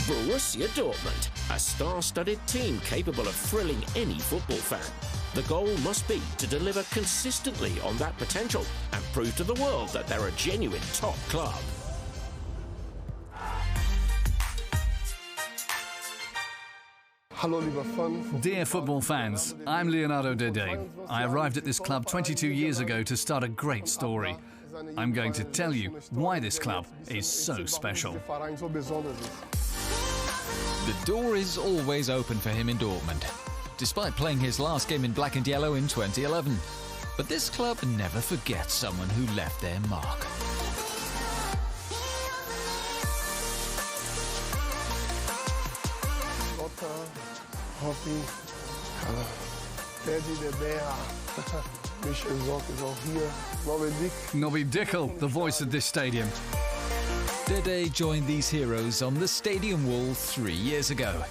Borussia Dortmund, a star-studded team capable of thrilling any football fan. The goal must be to deliver consistently on that potential and prove to the world that they're a genuine top club. Dear football fans, I'm Leonardo Dede. I arrived at this club 22 years ago to start a great story. I'm going to tell you why this club is so special. The door is always open for him in Dortmund, despite playing his last game in black and yellow in 2011. But this club never forgets someone who left their mark. Nobby Dickel, the voice of this stadium. Dede joined these heroes on the stadium wall 3 years ago.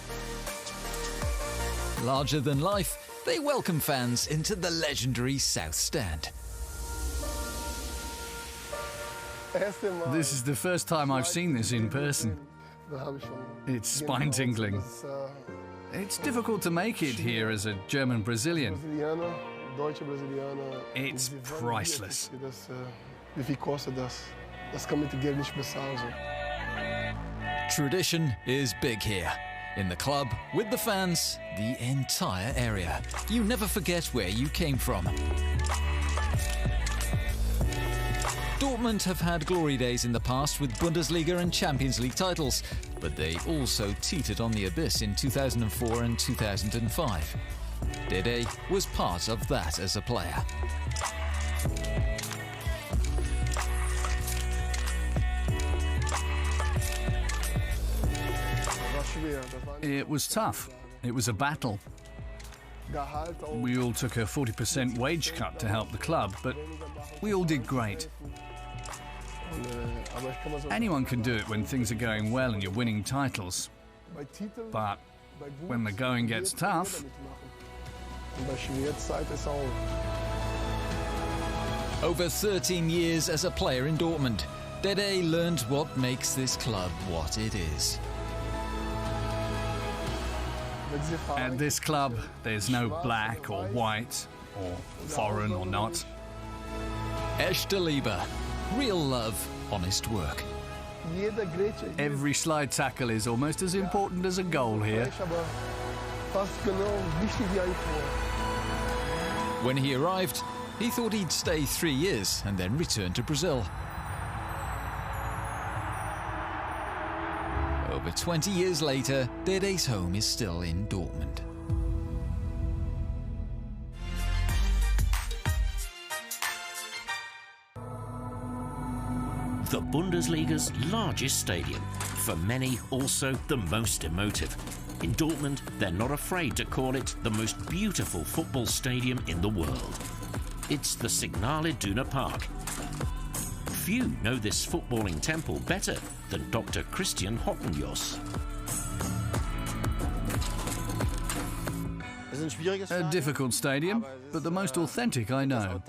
Larger than life, they welcome fans into the legendary South Stand. This is the first time I've seen this in person. It's spine-tingling. It's difficult to make it here as a German Brazilian. It's priceless. Tradition is big here. In the club, with the fans, the entire area. You never forget where you came from. Dortmund have had glory days in the past with Bundesliga and Champions League titles, but they also teetered on the abyss in 2004 and 2005. Dede was part of that as a player. It was tough. It was a battle. We all took a 40% wage cut to help the club, but we all did great. Anyone can do it when things are going well and you're winning titles. But when the going gets tough... Over 13 years as a player in Dortmund, Dede learned what makes this club what it is. At this club, there's no black or white, or foreign or not. Echte Liebe, real love, honest work. Every slide tackle is almost as important as a goal here. When he arrived, he thought he'd stay 3 years and then return to Brazil. Over 20 years later, Dede's home is still in Dortmund. The Bundesliga's largest stadium, for many also the most emotive. In Dortmund, they're not afraid to call it the most beautiful football stadium in the world. It's the Signal Iduna Park. Few know this footballing temple better than Dr. Christian Hottenjos. A difficult stadium, but the most authentic I know.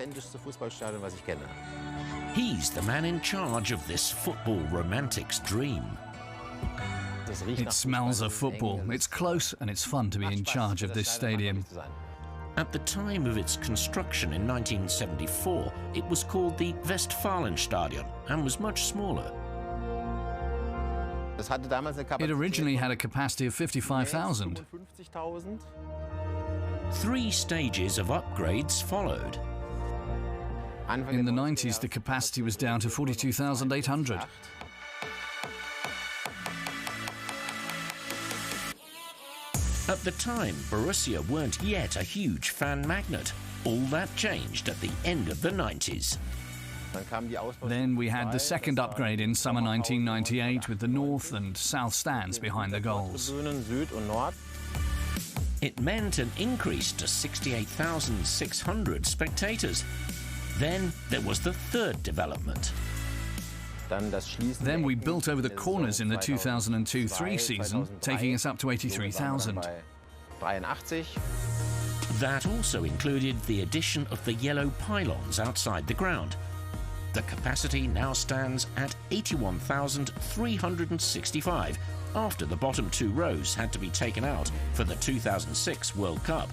He's the man in charge of this football romantic's dream. It smells of football. It's close and it's fun to be in charge of this stadium. At the time of its construction in 1974, it was called the Westfalenstadion and was much smaller. It originally had a capacity of 55,000. 3 stages of upgrades followed. In the 90s, the capacity was down to 42,800. At the time, Borussia weren't yet a huge fan magnet. All that changed at the end of the 90s. Then we had the second upgrade in summer 1998 with the north and south stands behind the goals. It meant an increase to 68,600 spectators. Then there was the third development. Then we built over the corners in the 2002-03 season, taking us up to 83,000. That also included the addition of the yellow pylons outside the ground. The capacity now stands at 81,365 after the bottom 2 rows had to be taken out for the 2006 World Cup.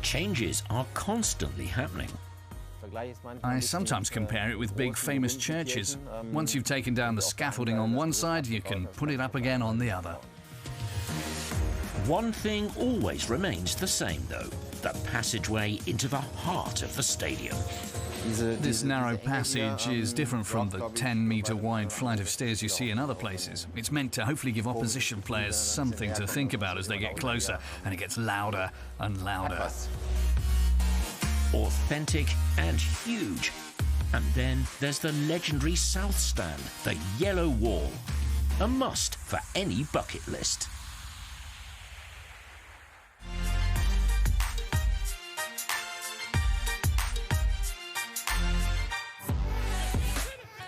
Changes are constantly happening. I sometimes compare it with big famous churches. Once you've taken down the scaffolding on one side, you can put it up again on the other. One thing always remains the same, though: the passageway into the heart of the stadium. This narrow passage is different from the 10-metre wide flight of stairs you see in other places. It's meant to hopefully give opposition players something to think about as they get closer, and it gets louder and louder. Authentic and huge. And then there's the legendary South Stand, the yellow wall. A must for any bucket list.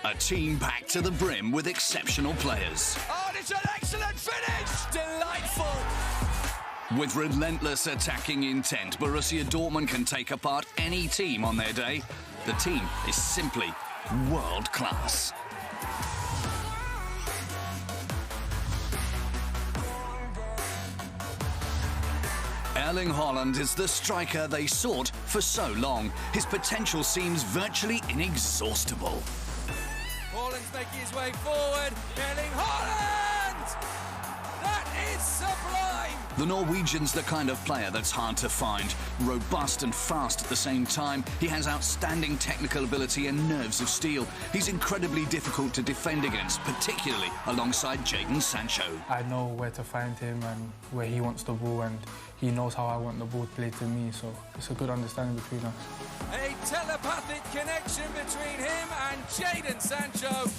A team packed to the brim with exceptional players. Oh, it's an excellent finish! Delightful! With relentless attacking intent, Borussia Dortmund can take apart any team on their day. The team is simply world class. Erling Haaland is the striker they sought for so long. His potential seems virtually inexhaustible. Haaland's making his way forward. Erling Haaland! That is sublime! The Norwegian's the kind of player that's hard to find. Robust and fast at the same time, he has outstanding technical ability and nerves of steel. He's incredibly difficult to defend against, particularly alongside Jadon Sancho. I know where to find him and where he wants the ball, and he knows how I want the ball played to me, so it's a good understanding between us. A telepathic connection between him and Jadon Sancho.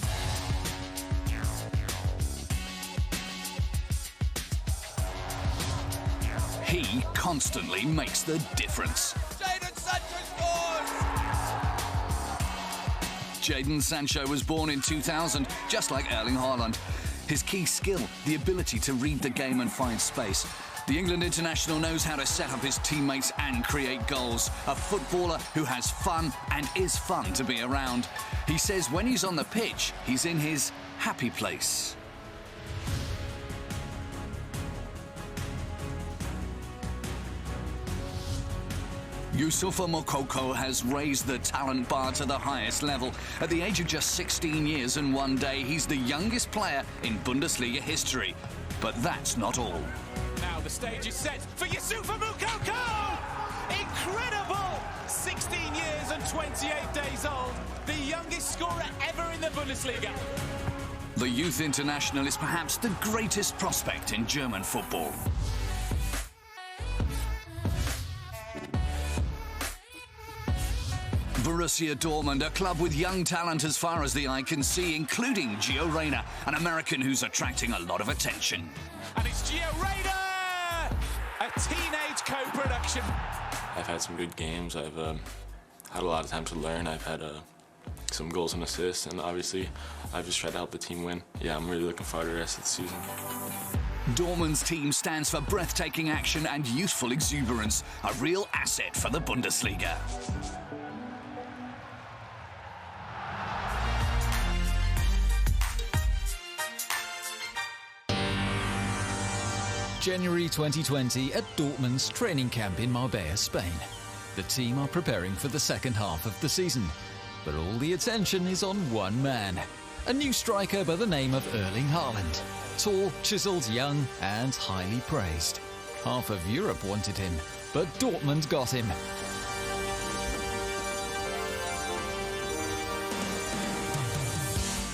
He constantly makes the difference. Jadon Sancho scores! Jadon Sancho was born in 2000, just like Erling Haaland. His key skill, the ability to read the game and find space. The England international knows how to set up his teammates and create goals. A footballer who has fun and is fun to be around. He says when he's on the pitch, he's in his happy place. Youssoufa Moukoko has raised the talent bar to the highest level. At the age of just 16 years and 1 day, he's the youngest player in Bundesliga history. But that's not all. Now the stage is set for Youssoufa Moukoko! Incredible! 16 years and 28 days old. The youngest scorer ever in the Bundesliga. The youth international is perhaps the greatest prospect in German football. Borussia Dortmund, a club with young talent as far as the eye can see, including Gio Reyna, an American who's attracting a lot of attention. And it's Gio Reyna! A teenage co-production. I've had some good games. I've had a lot of time to learn. I've had some goals and assists, and obviously I've just tried to help the team win. Yeah, I'm really looking forward to the rest of the season. Dortmund's team stands for breathtaking action and youthful exuberance, a real asset for the Bundesliga. January 2020 at Dortmund's training camp in Marbella, Spain. The team are preparing for the second half of the season, but all the attention is on one man, a new striker by the name of Erling Haaland. Tall, chiseled, young and highly praised. Half of Europe wanted him, but Dortmund got him.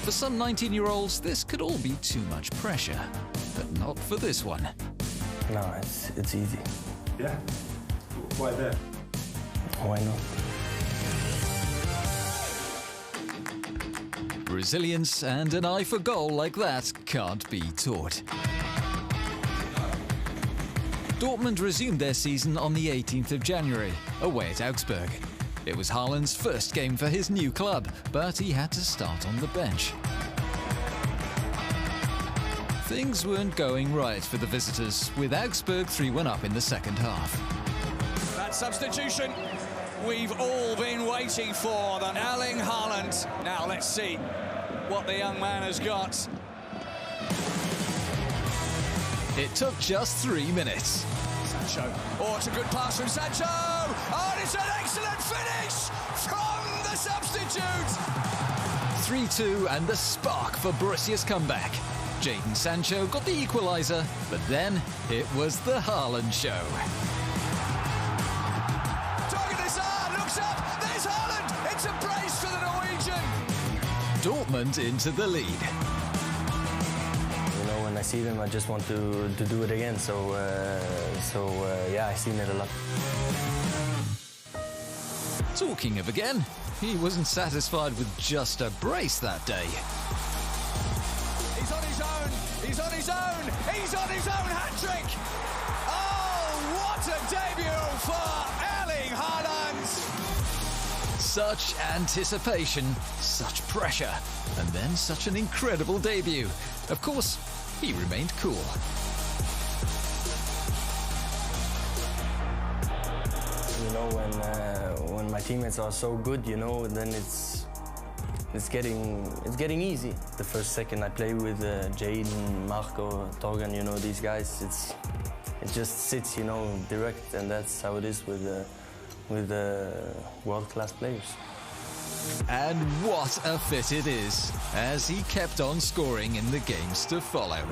For some 19-year-olds, this could all be too much pressure, but not for this one. No, it's easy. Yeah? Why that? Why not? Resilience and an eye for goal like that can't be taught. Dortmund resumed their season on the 18th of January, away at Augsburg. It was Haaland's first game for his new club, but he had to start on the bench. Things weren't going right for the visitors, with Augsburg 3-1 up in the second half. That substitution we've all been waiting for, the Erling Haaland. Now let's see what the young man has got. It took just 3 minutes. Sancho. Oh, it's a good pass from Sancho. Oh, and it's an excellent finish from the substitute. 3-2 and the spark for Borussia's comeback. Jadon Sancho got the equaliser, but then it was the Haaland show. Torgan looks up, there's Haaland. It's a brace for the Norwegian. Dortmund into the lead. You know, when I see them, I just want to do it again. So yeah, I've seen it a lot. Talking of again, he wasn't satisfied with just a brace that day. He's on his own, he's on his own, he's on his own hat-trick! Oh, what a debut for Erling Haaland! Such anticipation, such pressure, and then such an incredible debut. Of course, he remained cool. You know, when my teammates are so good, you know, then it's getting easy. The first second I play with Jadon, Marco, Torgan, you know, these guys, it just sits, you know, direct, and that's how it is with world-class players. And what a fit it is, as he kept on scoring in the games to follow.